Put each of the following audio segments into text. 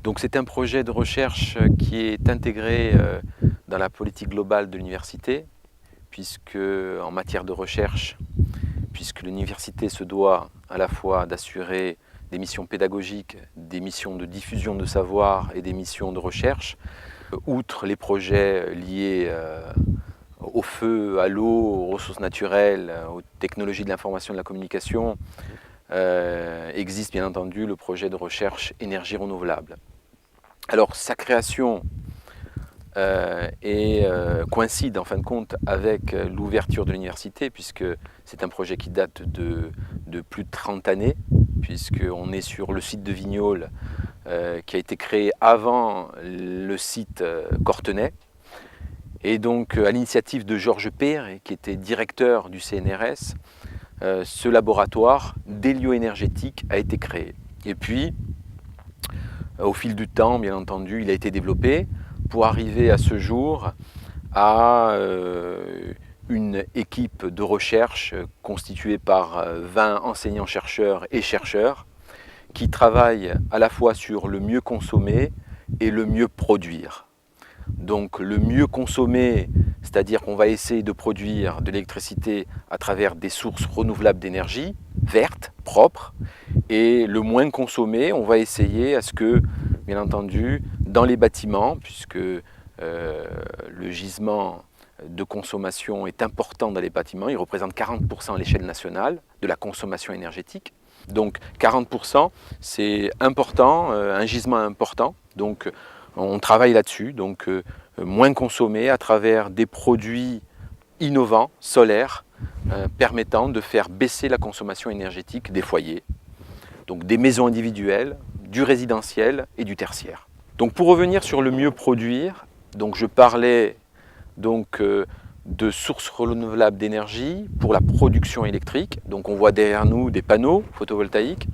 Donc c'est un projet de recherche qui est intégré dans la politique globale de l'université, puisque en matière de recherche, puisque l'université se doit à la fois d'assurer des missions pédagogiques, des missions de diffusion de savoir et des missions de recherche, outre les projets liés au feu, à l'eau, aux ressources naturelles, aux technologies de l'information et de la communication, existe bien entendu le projet de recherche énergie renouvelable. Alors sa création coïncide en fin de compte avec l'ouverture de l'université, puisque c'est un projet qui date de plus de 30 années, puisqu'on est sur le site de Vignoles qui a été créé avant le site Cortenay. Et donc à l'initiative de Georges Peyre, qui était directeur du CNRS, ce laboratoire d'hélioénergétique a été créé. Et puis, au fil du temps, bien entendu, il a été développé pour arriver à ce jour à une équipe de recherche constituée par 20 enseignants-chercheurs et chercheurs qui travaillent à la fois sur le mieux consommer et le mieux produire. Donc le mieux consommer, c'est-à-dire qu'on va essayer de produire de l'électricité à travers des sources renouvelables d'énergie, vertes, propres, et le moins consommé, on va essayer à ce que, bien entendu, dans les bâtiments, puisque le gisement de consommation est important dans les bâtiments, il représente 40% à l'échelle nationale de la consommation énergétique. Donc 40%, c'est important, un gisement important. Donc on travaille là-dessus, donc moins consommer à travers des produits innovants, solaires, permettant de faire baisser la consommation énergétique des foyers, donc des maisons individuelles, du résidentiel et du tertiaire. Donc pour revenir sur le mieux produire, donc je parlais donc de sources renouvelables d'énergie pour la production électrique. Donc on voit derrière nous des panneaux photovoltaïques.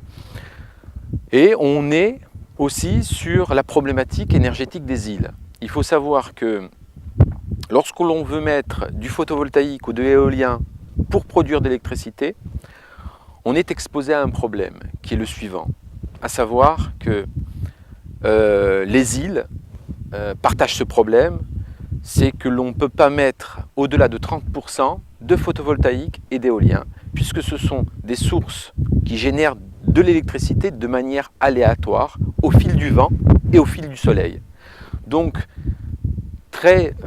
Et on est aussi sur la problématique énergétique des îles. Il faut savoir que lorsque l'on veut mettre du photovoltaïque ou de l'éolien pour produire de l'électricité, on est exposé à un problème qui est le suivant, à savoir que les îles partagent ce problème, c'est que l'on ne peut pas mettre au-delà de 30% de photovoltaïque et d'éolien, puisque ce sont des sources qui génèrent de l'électricité de manière aléatoire, au fil du vent et au fil du soleil. Donc,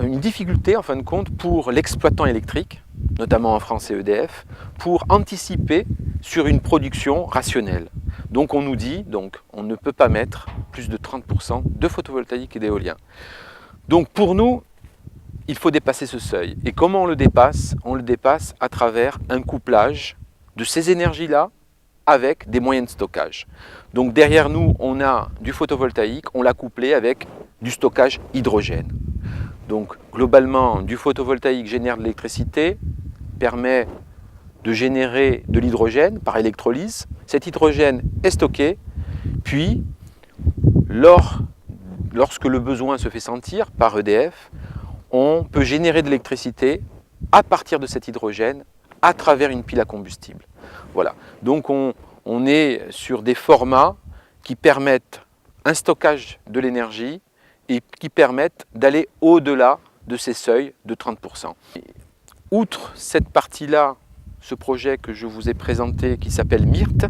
une difficulté en fin de compte pour l'exploitant électrique, notamment en France et EDF, pour anticiper sur une production rationnelle. Donc on nous dit, on ne peut pas mettre plus de 30% de photovoltaïque et d'éolien. Donc pour nous, il faut dépasser ce seuil. Et comment on le dépasse? On le dépasse à travers un couplage de ces énergies-là avec des moyens de stockage. Donc derrière nous, on a du photovoltaïque, on l'a couplé avec du stockage hydrogène. Donc globalement, du photovoltaïque génère de l'électricité, permet de générer de l'hydrogène par électrolyse. Cet hydrogène est stocké, puis lorsque le besoin se fait sentir par EDF, on peut générer de l'électricité à partir de cet hydrogène à travers une pile à combustible. Voilà. Donc on est sur des formats qui permettent un stockage de l'énergie et qui permettent d'aller au-delà de ces seuils de 30%. Outre cette partie-là, ce projet que je vous ai présenté qui s'appelle MIRT,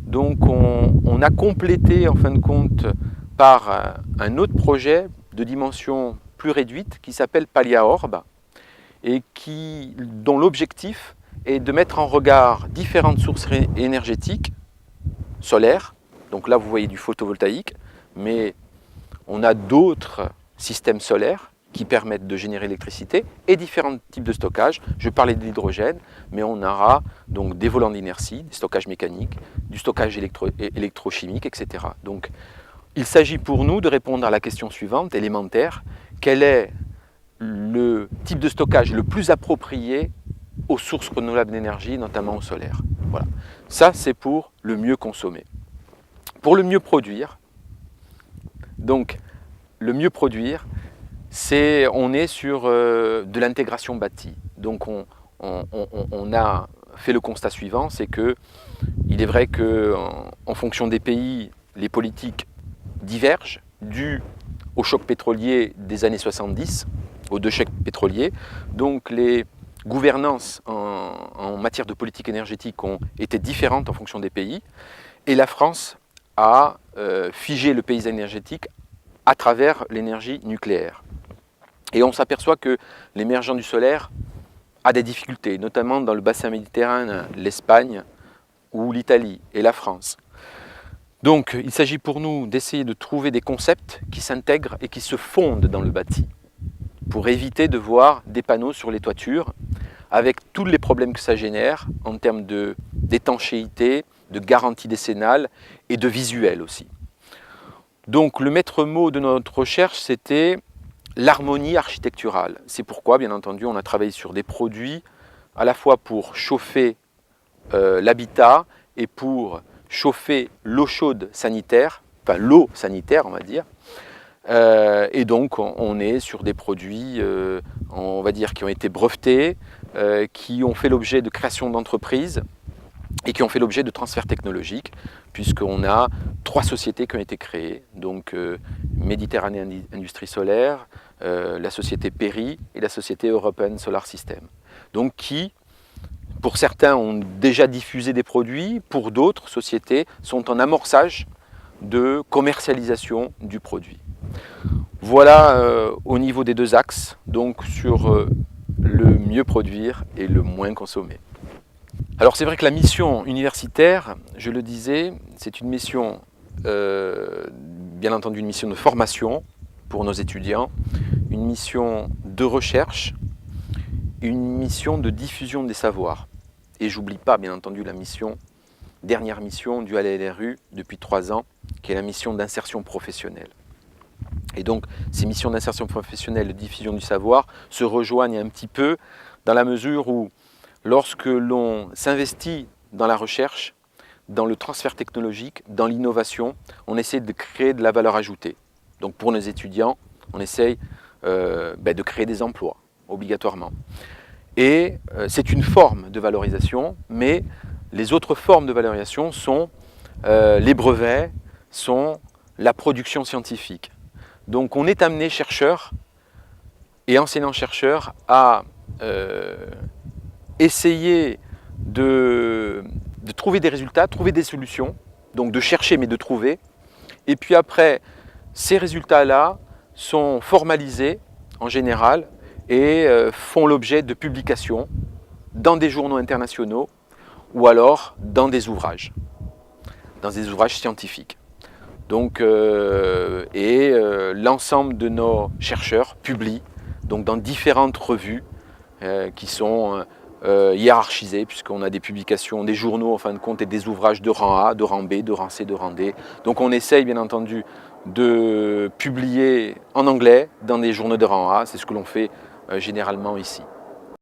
donc on a complété en fin de compte par un autre projet de dimension plus réduite qui s'appelle PaliaOrb et dont l'objectif est de mettre en regard différentes sources énergétiques solaires. Donc là vous voyez du photovoltaïque, mais on a d'autres systèmes solaires qui permettent de générer l'électricité et différents types de stockage. Je parlais de l'hydrogène, mais on aura donc des volants d'inertie, des stockages mécaniques, du stockage électrochimique, etc. Donc il s'agit pour nous de répondre à la question suivante, élémentaire, quel est le type de stockage le plus approprié aux sources renouvelables d'énergie, notamment au solaire. Voilà. Ça, c'est pour le mieux consommer. Pour le mieux produire, donc le mieux produire, on est sur de l'intégration bâtie. Donc on a fait le constat suivant, c'est que il est vrai qu'en fonction des pays, les politiques divergent, dû au choc pétrolier des années 70, aux deux chocs pétroliers. Donc les gouvernances en matière de politique énergétique ont été différentes en fonction des pays. Et la France a figé le paysage énergétique à travers l'énergie nucléaire. Et on s'aperçoit que l'émergence du solaire a des difficultés, notamment dans le bassin méditerranéen, l'Espagne ou l'Italie et la France. Donc il s'agit pour nous d'essayer de trouver des concepts qui s'intègrent et qui se fondent dans le bâti, pour éviter de voir des panneaux sur les toitures, avec tous les problèmes que ça génère en termes d'étanchéité, de garantie décennale et de visuel aussi. Donc le maître mot de notre recherche, c'était l'harmonie architecturale. C'est pourquoi, bien entendu, on a travaillé sur des produits à la fois pour chauffer l'habitat et pour chauffer l'eau chaude sanitaire, enfin l'eau sanitaire on va dire. Et donc on est sur des produits, on va dire, qui ont été brevetés, qui ont fait l'objet de création d'entreprises et qui ont fait l'objet de transferts technologiques, puisqu'on a 3 sociétés qui ont été créées, donc Méditerranée Industrie Solaire, la société Péri et la société European Solar System. Donc qui, pour certains, ont déjà diffusé des produits, pour d'autres sociétés, sont en amorçage de commercialisation du produit. Voilà au niveau des 2 axes, donc sur le mieux produire et le moins consommer. Alors c'est vrai que la mission universitaire, je le disais, c'est une mission, bien entendu une mission de formation pour nos étudiants, une mission de recherche, une mission de diffusion des savoirs. Et j'oublie pas bien entendu la dernière mission du LLRU depuis 3 ans, qui est la mission d'insertion professionnelle. Et donc ces missions d'insertion professionnelle et de diffusion du savoir se rejoignent un petit peu dans la mesure où lorsque l'on s'investit dans la recherche, dans le transfert technologique, dans l'innovation, on essaie de créer de la valeur ajoutée. Donc pour nos étudiants, on essaye de créer des emplois, obligatoirement. Et c'est une forme de valorisation, mais les autres formes de valorisation sont les brevets, sont la production scientifique. Donc on est amené, chercheurs et enseignants-chercheurs, à essayer de trouver des résultats, trouver des solutions, donc de chercher mais de trouver. Et puis après, ces résultats-là sont formalisés en général et font l'objet de publications dans des journaux internationaux ou alors dans des ouvrages scientifiques. Donc, l'ensemble de nos chercheurs publient donc, dans différentes revues qui sont hiérarchisées, puisqu'on a des publications, des journaux en fin de compte et des ouvrages de rang A, de rang B, de rang C, de rang D. Donc on essaye bien entendu de publier en anglais dans des journaux de rang A, c'est ce que l'on fait généralement ici.